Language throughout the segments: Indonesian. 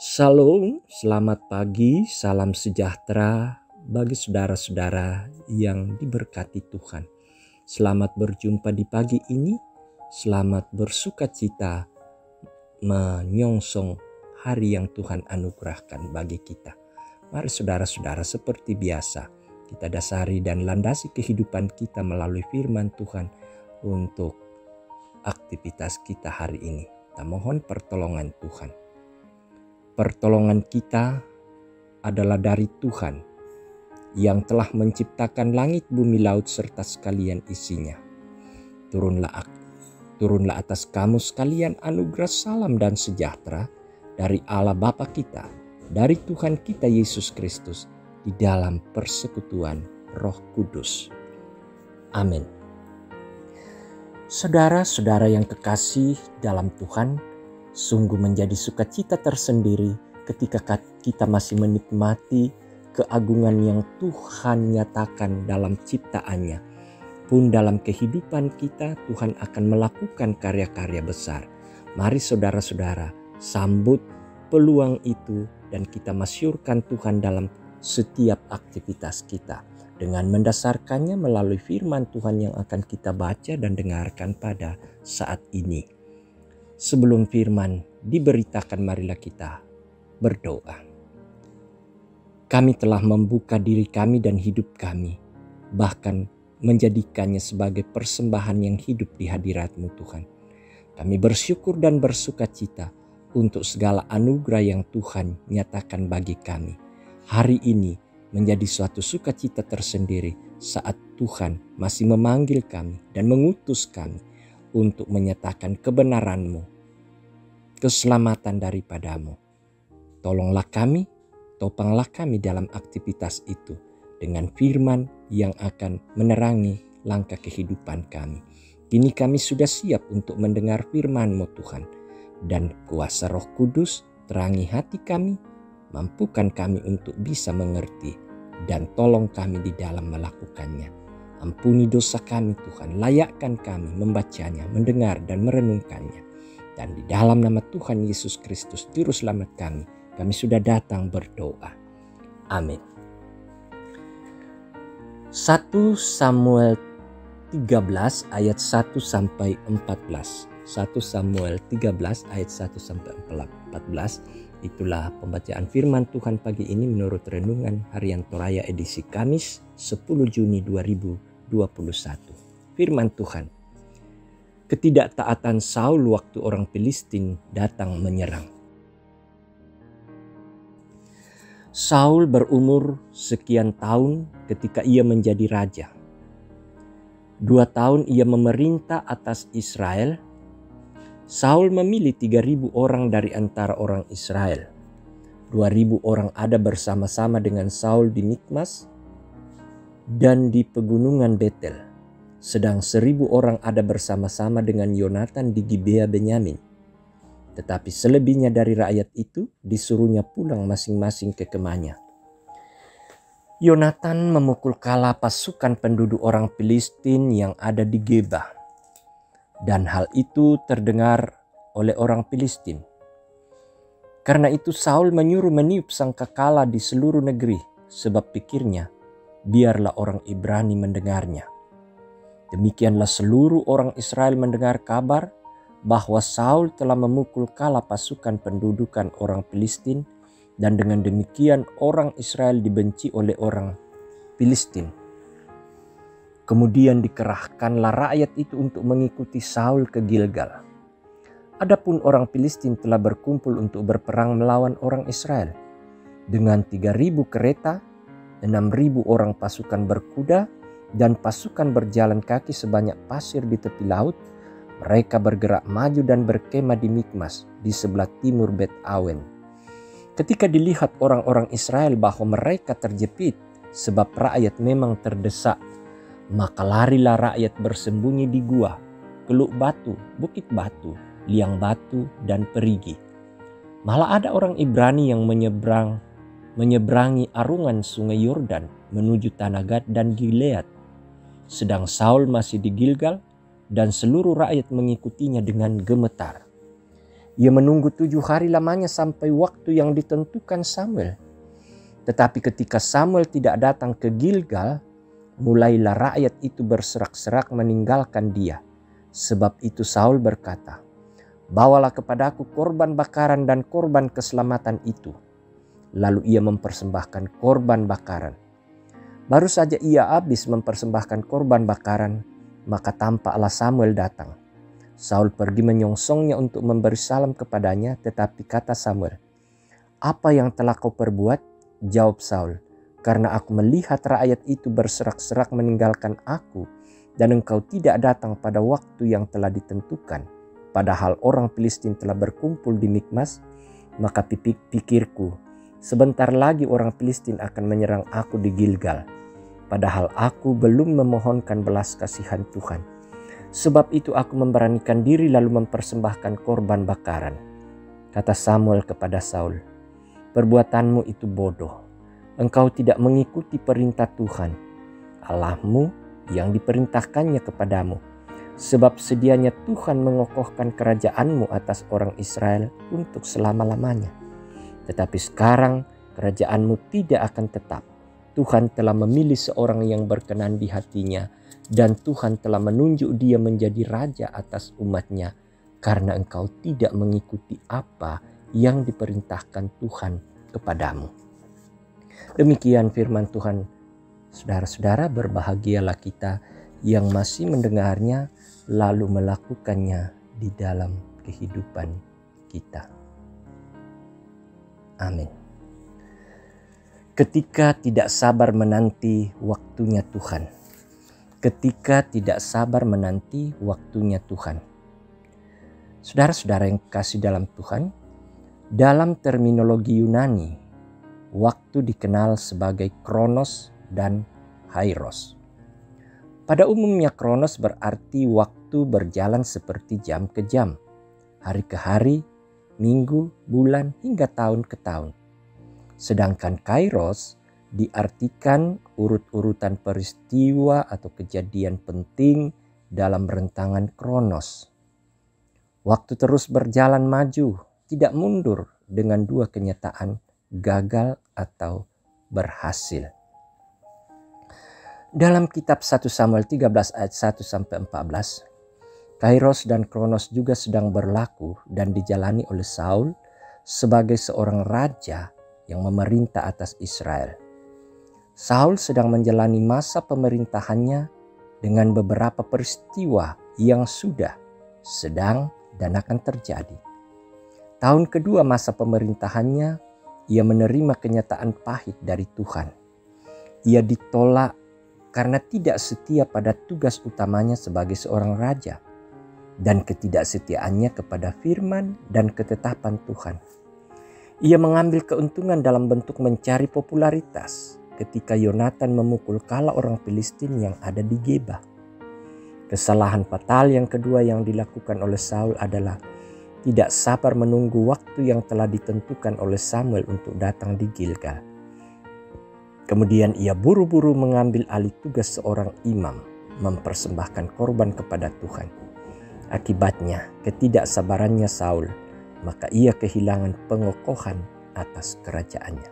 Shalom, selamat pagi, salam sejahtera bagi saudara-saudara yang diberkati Tuhan. Selamat berjumpa di pagi ini, selamat bersukacita menyongsong hari yang Tuhan anugerahkan bagi kita. Mari saudara-saudara, seperti biasa kita dasari dan landasi kehidupan kita melalui firman Tuhan untuk aktivitas kita hari ini. Kita mohon pertolongan Tuhan. Pertolongan kita adalah dari Tuhan yang telah menciptakan langit, bumi, laut serta sekalian isinya. Turunlah atas kamu sekalian anugerah, salam dan sejahtera dari Allah Bapa kita, dari Tuhan kita Yesus Kristus, di dalam persekutuan Roh Kudus. Amin. Saudara-saudara yang kekasih dalam Tuhan, sungguh menjadi sukacita tersendiri ketika kita masih menikmati keagungan yang Tuhan nyatakan dalam ciptaannya. Pun dalam kehidupan kita Tuhan akan melakukan karya-karya besar. Mari saudara-saudara sambut peluang itu dan kita masyurkan Tuhan dalam setiap aktivitas kita dengan mendasarkannya melalui firman Tuhan yang akan kita baca dan dengarkan pada saat ini. Sebelum firman diberitakan, marilah kita berdoa. Kami telah membuka diri kami dan hidup kami, bahkan menjadikannya sebagai persembahan yang hidup di hadirat-Mu Tuhan. Kami bersyukur dan bersukacita untuk segala anugerah yang Tuhan nyatakan bagi kami. Hari ini menjadi suatu sukacita tersendiri saat Tuhan masih memanggil kami dan mengutus kami untuk menyatakan kebenaran-Mu, keselamatan daripada-Mu. Tolonglah kami, topanglah kami dalam aktivitas itu dengan firman yang akan menerangi langkah kehidupan kami. Kini kami sudah siap untuk mendengar firman-Mu Tuhan, dan kuasa Roh Kudus terangi hati kami, mampukan kami untuk bisa mengerti, dan tolong kami di dalam melakukannya. Ampuni dosa kami Tuhan, layakkan kami membacanya, mendengar dan merenungkannya. Dan di dalam nama Tuhan Yesus Kristus, Juru Selamat kami sudah datang berdoa. Amin. 1 Samuel 13 ayat 1 sampai 14. 1 Samuel 13 ayat 1 sampai 14. Itulah pembacaan firman Tuhan pagi ini menurut renungan harian Toraya edisi Kamis 10 Juni 2021. Firman Tuhan. Ketidaktaatan Saul waktu orang Filistin datang menyerang. Saul berumur sekian tahun ketika ia menjadi raja. 2 tahun ia memerintah atas Israel. Saul memilih 3.000 orang dari antara orang Israel. 2.000 orang ada bersama-sama dengan Saul di Mikmas dan di pegunungan Betel. Sedang 1.000 orang ada bersama-sama dengan Yonatan di Gibea Benyamin. Tetapi selebihnya dari rakyat itu disuruhnya pulang masing-masing ke kemahnya. Yonatan memukul kala pasukan penduduk orang Filistin yang ada di Geba. Dan hal itu terdengar oleh orang Filistin. Karena itu Saul menyuruh meniup sangkakala di seluruh negeri, sebab pikirnya, biarlah orang Ibrani mendengarnya. Demikianlah seluruh orang Israel mendengar kabar bahwa Saul telah memukul kala pasukan pendudukan orang Filistin, dan dengan demikian orang Israel dibenci oleh orang Filistin. Kemudian dikerahkanlah rakyat itu untuk mengikuti Saul ke Gilgal. Adapun orang Filistin telah berkumpul untuk berperang melawan orang Israel. Dengan 3.000 kereta, 6.000 orang pasukan berkuda, dan pasukan berjalan kaki sebanyak pasir di tepi laut, mereka bergerak maju dan berkemah di Mikmas di sebelah timur Bet Awen. Ketika dilihat orang-orang Israel bahwa mereka terjepit sebab rakyat memang terdesak, maka larilah rakyat bersembunyi di gua, Keluk Batu, Bukit Batu, Liang Batu, dan Perigi. Malah ada orang Ibrani yang menyeberangi arungan sungai Yordan menuju tanah Gad dan Gilead. Sedang Saul masih di Gilgal dan seluruh rakyat mengikutinya dengan gemetar. Ia menunggu 7 hari lamanya sampai waktu yang ditentukan Samuel. Tetapi ketika Samuel tidak datang ke Gilgal, mulailah rakyat itu berserak-serak meninggalkan dia. Sebab itu Saul berkata, "Bawalah kepadaku korban bakaran dan korban keselamatan itu." Lalu ia mempersembahkan korban bakaran. Baru saja ia habis mempersembahkan korban bakaran, maka tampaklah Samuel datang. Saul pergi menyongsongnya untuk memberi salam kepadanya, tetapi kata Samuel, "Apa yang telah kau perbuat?" Jawab Saul, "Karena aku melihat rakyat itu berserak-serak meninggalkan aku, dan engkau tidak datang pada waktu yang telah ditentukan. Padahal orang Filistin telah berkumpul di Mikmas, maka pikirku, sebentar lagi orang Filistin akan menyerang aku di Gilgal. Padahal aku belum memohonkan belas kasihan Tuhan. Sebab itu aku memberanikan diri lalu mempersembahkan korban bakaran." Kata Samuel kepada Saul, "Perbuatanmu itu bodoh. Engkau tidak mengikuti perintah Tuhan, Allahmu yang diperintahkannya kepadamu. Sebab sedianya Tuhan mengokohkan kerajaanmu atas orang Israel untuk selama-lamanya. Tetapi sekarang kerajaanmu tidak akan tetap. Tuhan telah memilih seorang yang berkenan di hatinya, dan Tuhan telah menunjuk dia menjadi raja atas umatnya, karena engkau tidak mengikuti apa yang diperintahkan Tuhan kepadamu." Demikian firman Tuhan. Saudara-saudara, berbahagialah kita yang masih mendengarnya lalu melakukannya di dalam kehidupan kita. Amin. Ketika tidak sabar menanti waktunya Tuhan. Ketika tidak sabar menanti waktunya Tuhan. Saudara-saudara yang kasih dalam Tuhan, dalam terminologi Yunani, waktu dikenal sebagai kronos dan kairos. Pada umumnya kronos berarti waktu berjalan seperti jam ke jam, hari ke hari, minggu, bulan, hingga tahun ke tahun. Sedangkan kairos diartikan urut-urutan peristiwa atau kejadian penting dalam rentangan kronos. Waktu terus berjalan maju, tidak mundur dengan dua kenyataan gagal atau berhasil. Dalam kitab 1 Samuel 13 ayat 1-14, kairos dan kronos juga sedang berlaku dan dijalani oleh Saul sebagai seorang raja yang memerintah atas Israel. Saul sedang menjalani masa pemerintahannya dengan beberapa peristiwa yang sudah, sedang, dan akan terjadi. Tahun kedua masa pemerintahannya, ia menerima kenyataan pahit dari Tuhan. Ia ditolak karena tidak setia pada tugas utamanya sebagai seorang raja dan ketidaksetiaannya kepada firman dan ketetapan Tuhan. Ia mengambil keuntungan dalam bentuk mencari popularitas ketika Yonatan memukul kala orang Filistin yang ada di Geba. Kesalahan fatal yang kedua yang dilakukan oleh Saul adalah tidak sabar menunggu waktu yang telah ditentukan oleh Samuel untuk datang di Gilgal. Kemudian ia buru-buru mengambil alih tugas seorang imam mempersembahkan korban kepada Tuhan. Akibatnya ketidaksabarannya Saul, maka ia kehilangan pengokohan atas kerajaannya.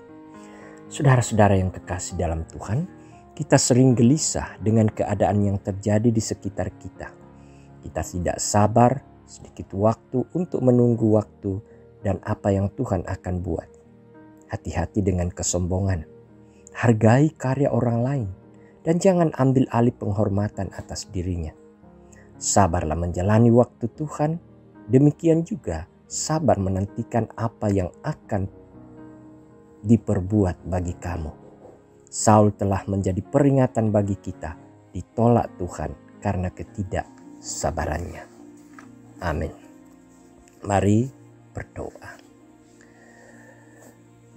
Saudara-saudara yang kekasih dalam Tuhan, kita sering gelisah dengan keadaan yang terjadi di sekitar kita. Kita tidak sabar sedikit waktu untuk menunggu waktu dan apa yang Tuhan akan buat. Hati-hati dengan kesombongan. Hargai karya orang lain dan jangan ambil alih penghormatan atas dirinya. Sabarlah menjalani waktu Tuhan, demikian juga sabar menantikan apa yang akan diperbuat bagi kamu. Saul telah menjadi peringatan bagi kita, ditolak Tuhan karena ketidaksabarannya. Amin. Mari berdoa.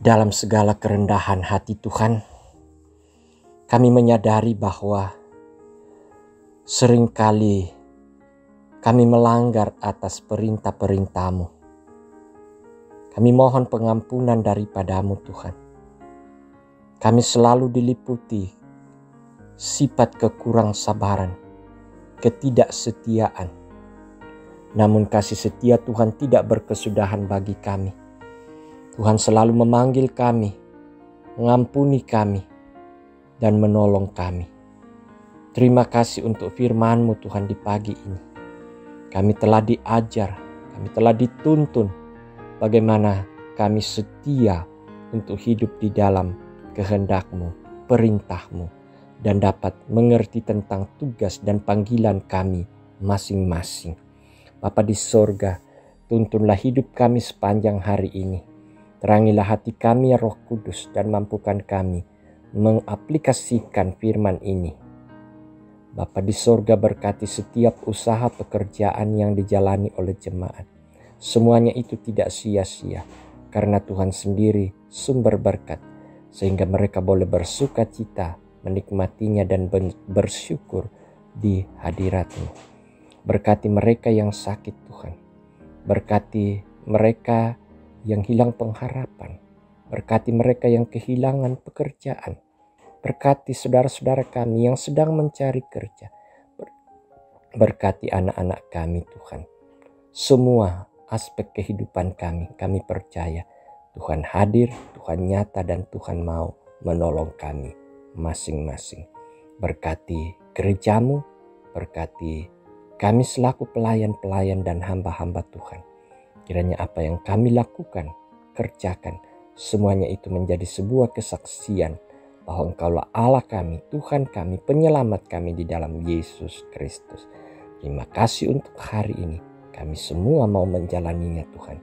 Dalam segala kerendahan hati Tuhan, kami menyadari bahwa seringkali kami melanggar atas perintah-perintah-Mu. Kami mohon pengampunan daripadamu Tuhan. Kami selalu diliputi sifat kekurang sabaran, ketidaksetiaan. Namun kasih setia Tuhan tidak berkesudahan bagi kami. Tuhan selalu memanggil kami, mengampuni kami, dan menolong kami. Terima kasih untuk firman-Mu Tuhan di pagi ini. Kami telah diajar, kami telah dituntun bagaimana kami setia untuk hidup di dalam kehendak-Mu, perintah-Mu, dan dapat mengerti tentang tugas dan panggilan kami masing-masing. Bapa di sorga, tuntunlah hidup kami sepanjang hari ini. Terangilah hati kami ya Roh Kudus dan mampukan kami mengaplikasikan firman ini. Bapa di sorga, berkati setiap usaha pekerjaan yang dijalani oleh jemaat. Semuanya itu tidak sia-sia karena Tuhan sendiri sumber berkat, sehingga mereka boleh bersuka cita menikmatinya dan bersyukur di hadirat-Mu. Berkati mereka yang sakit Tuhan. Berkati mereka yang hilang pengharapan. Berkati mereka yang kehilangan pekerjaan. Berkati saudara-saudara kami yang sedang mencari kerja. Berkati anak-anak kami Tuhan. Semua aspek kehidupan kami percaya Tuhan hadir, Tuhan nyata, dan Tuhan mau menolong kami masing-masing. Berkati gereja-Mu, berkati kami selaku pelayan-pelayan dan hamba-hamba Tuhan. Kiranya apa yang kami lakukan, kerjakan, semuanya itu menjadi sebuah kesaksian bahwa Engkaulah Allah kami, Tuhan kami, penyelamat kami di dalam Yesus Kristus. Terima kasih untuk hari ini. Kami semua mau menjalaninya Tuhan.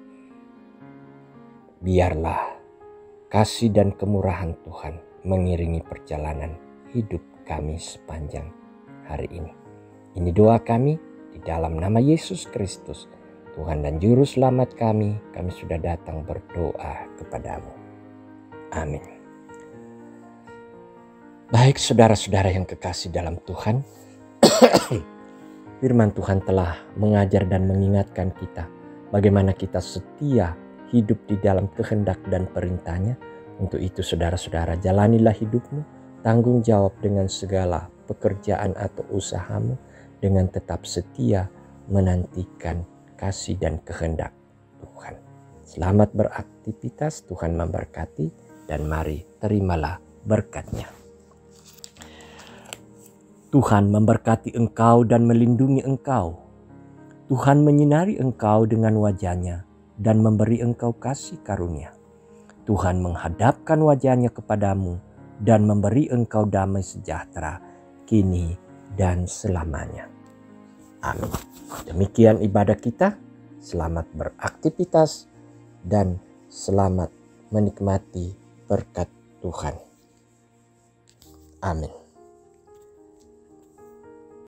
Biarlah kasih dan kemurahan Tuhan mengiringi perjalanan hidup kami sepanjang hari ini. Ini doa kami di dalam nama Yesus Kristus, Tuhan dan Juru Selamat kami sudah datang berdoa kepadamu. Amin. Baik saudara-saudara yang kekasih dalam Tuhan, firman Tuhan telah mengajar dan mengingatkan kita bagaimana kita setia hidup di dalam kehendak dan perintahnya. Untuk itu saudara-saudara, jalanilah hidupmu, tanggung jawab dengan segala pekerjaan atau usahamu, dengan tetap setia menantikan kasih dan kehendak Tuhan. Selamat beraktivitas, Tuhan memberkati, dan mari terimalah berkat-Nya. Tuhan memberkati engkau dan melindungi engkau. Tuhan menyinari engkau dengan wajah-Nya dan memberi engkau kasih karunia. Tuhan menghadapkan wajah-Nya kepadamu dan memberi engkau damai sejahtera kini dan selamanya. Amin. Demikian ibadah kita. Selamat beraktivitas dan selamat menikmati berkat Tuhan. Amin.